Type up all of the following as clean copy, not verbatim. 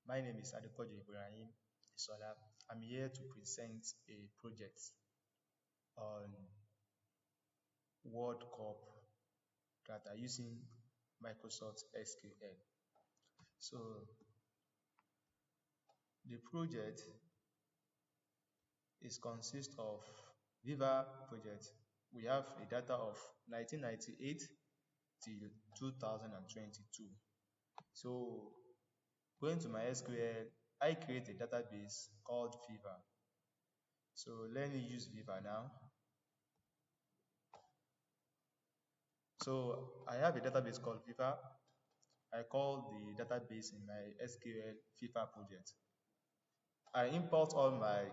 My name is Adekojo Ibrahim Isola. I'm here to present a project on World Cup data using Microsoft SQL. So the project consists of FIFA project. We have a data of 1998 till 2022. So going to my SQL, I create a database called FIFA. So let me use FIFA now. So I have a database called FIFA. I call the database in my SQL FIFA project. I import all my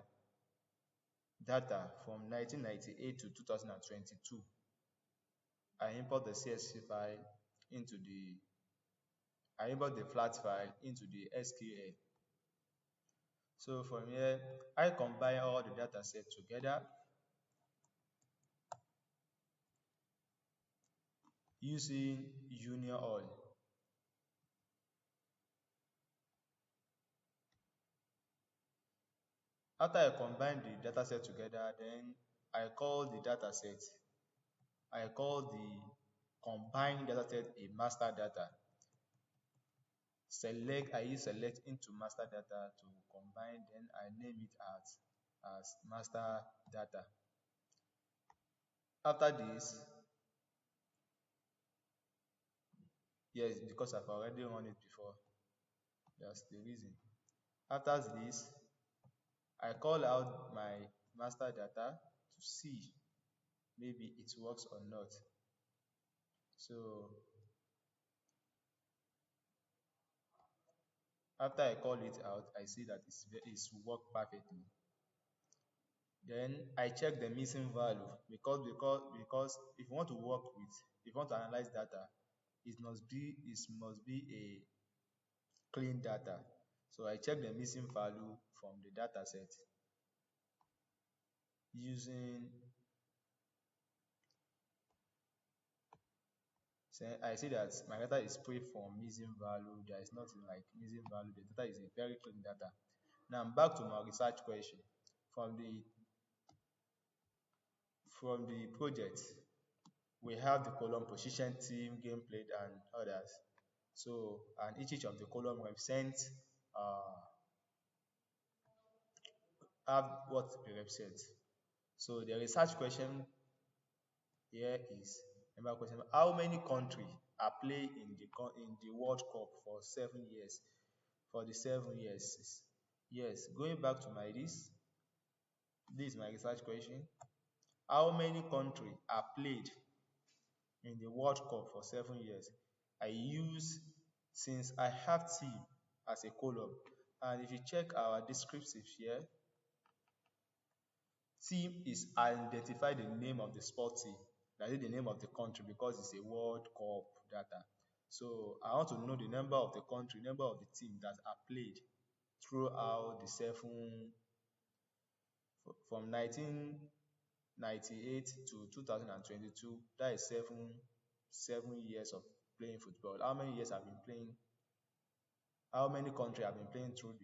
data from 1998 to 2022. I import the CSV file into I import the flat file into the SQL. So from here, I combine all the data sets together using union all. After I combine the data set together, then I call the data set. I call the combined data set a master data. I use select into master data to combine, then I name it as master data. After this, yes, because I've already run it before. That's the reason. After this, I call out my master data to see maybe it works or not. So after I call it out, I see that it's worked perfectly. Then I check the missing value because if you want to work with, if you want to analyze data, it must be a clean data. So I check the missing value from the data set using. So I see that my data is free from missing value. There is nothing like missing value. The data is a very clean data. Now I'm back to my research question from the project. We have the column position, team, game played, and others. So, and each of the column represents have what they represent. So the research question here is number question: how many countries are playing in the World Cup for 7 years? For the 7 years, yes. Going back to my this is my research question. How many countries are played in the World Cup for 7 years? I use, since I have team as a column, and if you check our descriptive here, team is identify the name of the sport team, that is the name of the country, because it's a World Cup data. So I want to know the number of the country, number of the team that are played throughout the from 1998 to 2022. That is 7 years of playing football. How many years have been playing? How many countries have been playing through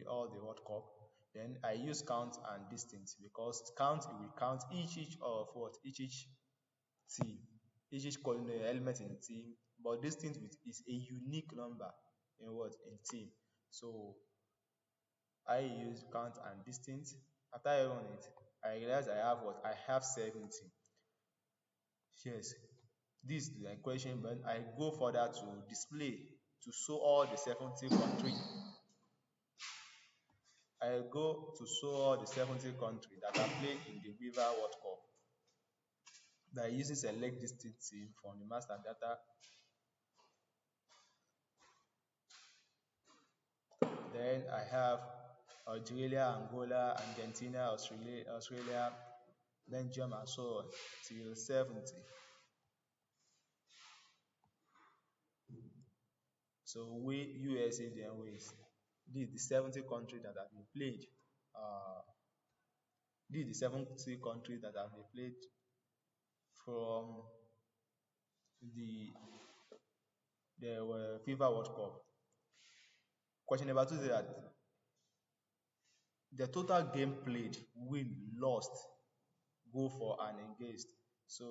all the World Cup? Then I use count and distance, because count, it will count each of what each team, each element in the team. But distance is a unique number in team. So I use count and distance. After I run it, I realize I have 70. Yes, this is the question, but I go further to display to show all the 70 countries. I go to show all the 70 countries that are playing in the FIFA World Cup by using select distinct team from the master data. Then I have Algeria, Angola, Argentina, Australia, Belgium, and so on till 70. So we USA then ways. This is the 70 countries that have been played. This is the 70 countries that have been played from the FIFA World Cup. Question number two is that the total game played, win, lost, go for, and engaged. So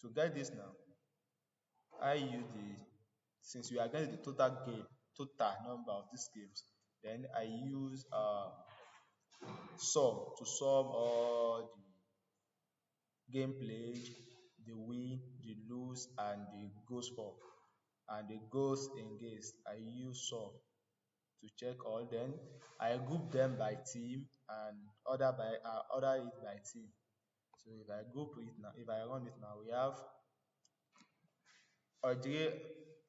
to get this now, I use since we are getting the total number of these games, then I use sum to sum all the game played, the win, the lose, and the goals for, and the goals engaged. I use sum to check all. Then I group them by team and order it by team. So if I group it now, if I run it now, we have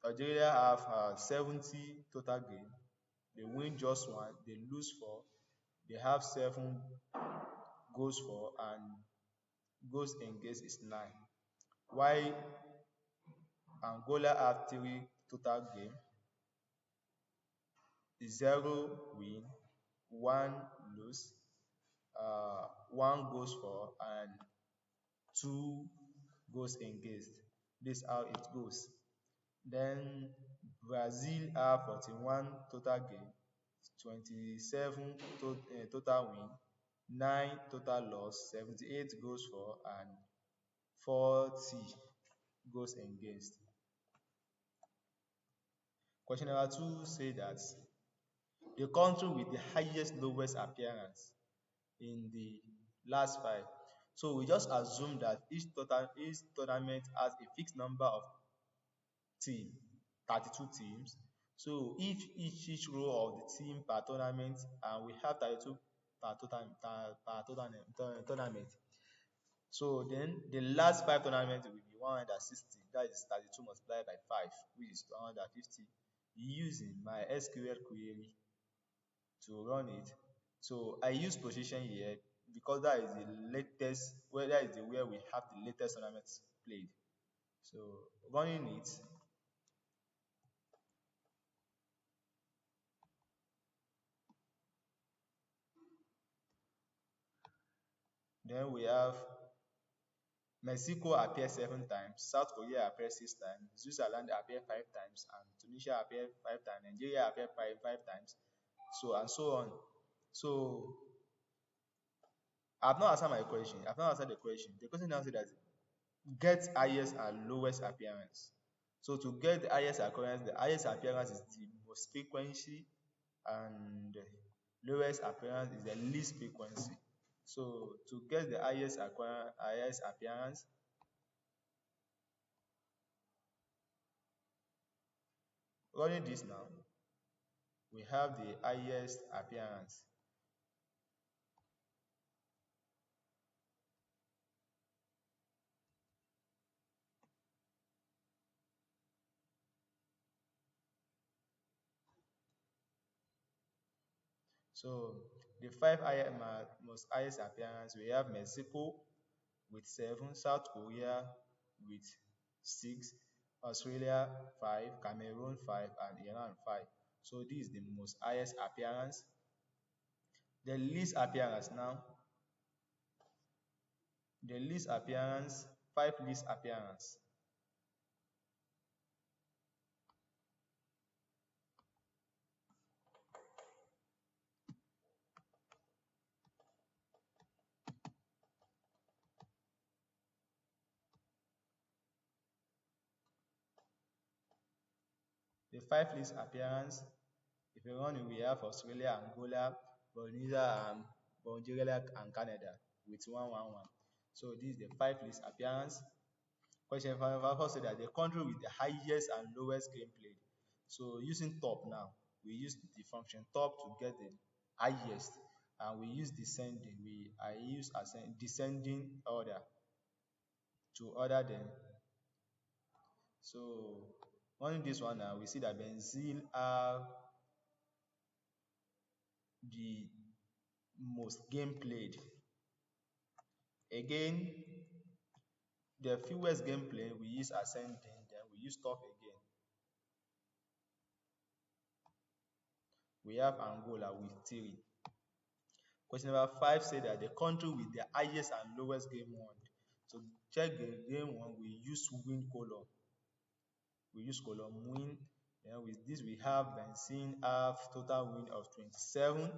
Algeria have 70 total game. They win just one, they lose four, they have 7 goals for, and goals engaged is 9. While Angola have 3 total game, 0 win, 1 lose, 1 goes for, and 2 goals engaged. This is how it goes. Then Brazil have 41 total game, 27 total win, 9 total loss, 78 goals for, and 40 goals engaged. Question number 2 say that the country with the highest lowest appearance in the last 5. So we just assume that each tournament has a fixed number of team, 32 teams. So each row of the team per tournament, and we have 32 per tournament. So then the last 5 tournaments will be 160. That is 32 multiplied by 5, which is 150. Using my SQL query to run it. So I use position here because that is the latest, where that is the where we have the latest tournaments played. So running it, then we have Mexico appear 7 times, South Korea appear 6 times, Switzerland appear 5 times, and Tunisia appear 5 times, Nigeria appear 5 times, so and so on. So I've not answered my question. I've not answered the question. The question now says that get highest and lowest appearance. So to get the highest appearance is the most frequency, and the lowest appearance is the least frequency. So to get the highest appearance, running this now, we have the highest appearance. So the 5 most highest appearance, we have Mexico with 7, South Korea with 6, Australia 5, Cameroon 5, and Iran 5. So this is the most highest appearance. The least appearance now, the least appearance, 5 least appearance. The 5 least appearance, if you run it, we have Australia, Angola, Bulgaria, and Canada with 111. So this is the 5 least appearance. Question 5 also said that the country with the highest and lowest game played. So using top now, we use the function top to get the highest, and we use descending. I use descending order to order them. So running this one now, we see that Benzil have the most game played. Again, the fewest game played, we use ascending, then we use top again. We have Angola with 3. Question number 5 said that the country with the highest and lowest game won. So check the game one, we use win column. We use column win, Then with this we have benzene have total win of 27.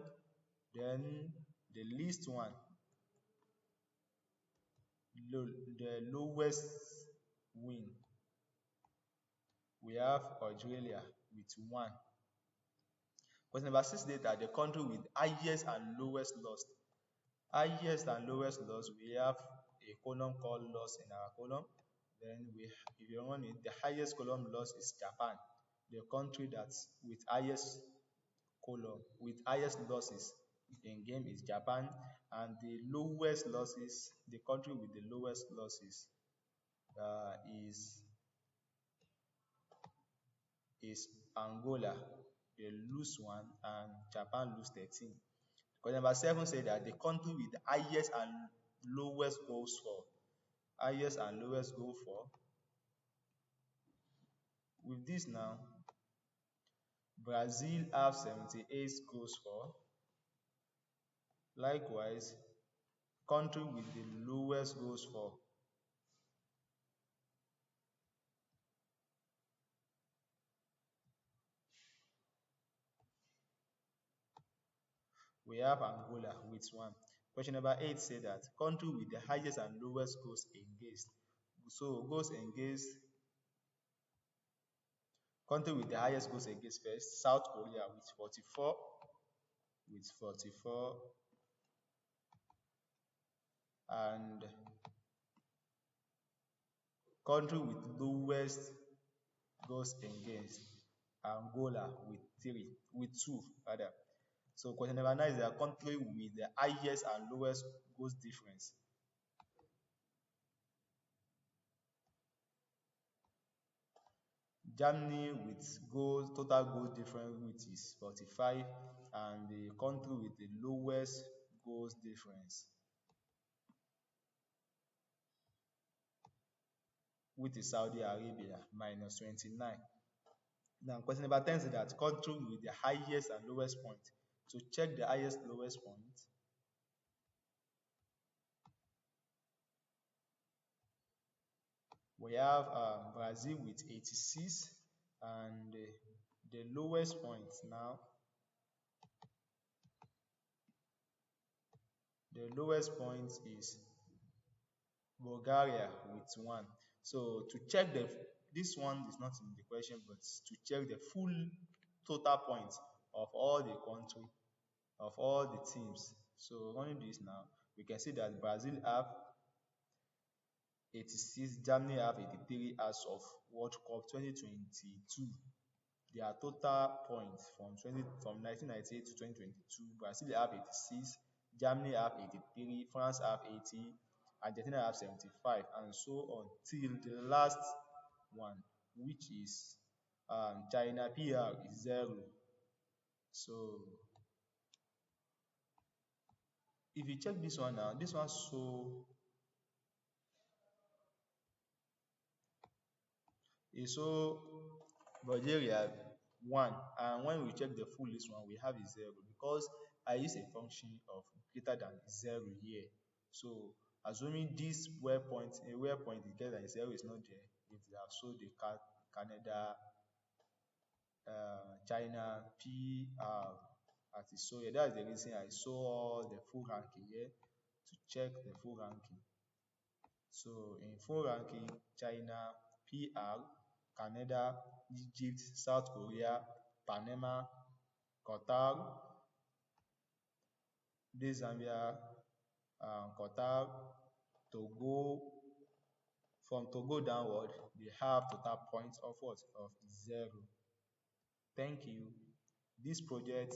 Then the least one, the lowest win, we have Australia with 1. Question number 6 data, the country with highest and lowest loss. Highest and lowest loss, we have a column called loss in our column. Then if you want it, the highest column loss is Japan, the country that's with highest column with highest losses in game is Japan, and the lowest losses, the country with the lowest losses is Angola. They lose 1 and Japan lose 13. Question number 7 said that the country with the highest and lowest goals for. Highest and lowest goal for. With this now, Brazil have 78 goals for. Likewise, country with the lowest goals for. We have Angola with 1. Question number 8 said that country with the highest and lowest goals against. So goals against, country with the highest goals against first, South Korea with 44. And country with lowest goals against, Angola with 2 rather. So question number 9 is the country with the highest and lowest goals difference. Germany with total goals difference which is 45, and the country with the lowest goals difference, which is Saudi Arabia, minus 29. Now question number 10 is that country with the highest and lowest point. To check the highest lowest point, we have Brazil with 86, and the lowest point now, the lowest point is Bulgaria with 1. So to check this one is not in the question, but to check the full total points of all the country, of all the teams. So running this now, we can see that Brazil have 86, Germany have 83 as of World Cup 2022. Their total points from 1998 to 2022, Brazil have 86, Germany have 83, France have 80, Argentina have 75, and so on till the last one, which is China. PR is 0. So if you check this one now, this one so Bulgaria 1, and when we check the full list one, we have a 0 because I use a function of greater than 0 here. So assuming this where point is greater than 0 is not there, it will have shown the Canada, China, PR as it so here. That's the reason I saw all the full ranking here to check the full ranking. So in full ranking, China, PR, Canada, Egypt, South Korea, Panama, Qatar, Zambia, Qatar, Togo. From Togo downward, they have total points of what? Of 0. Thank you. This project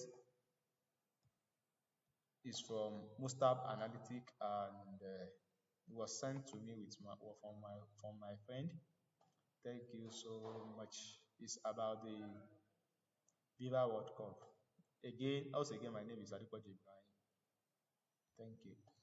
is from Mustab Analytic, and it was sent to me from my friend. Thank you so much. It's about the FIFA World Cup. Again, my name is Adequate Ibrahim. Thank you.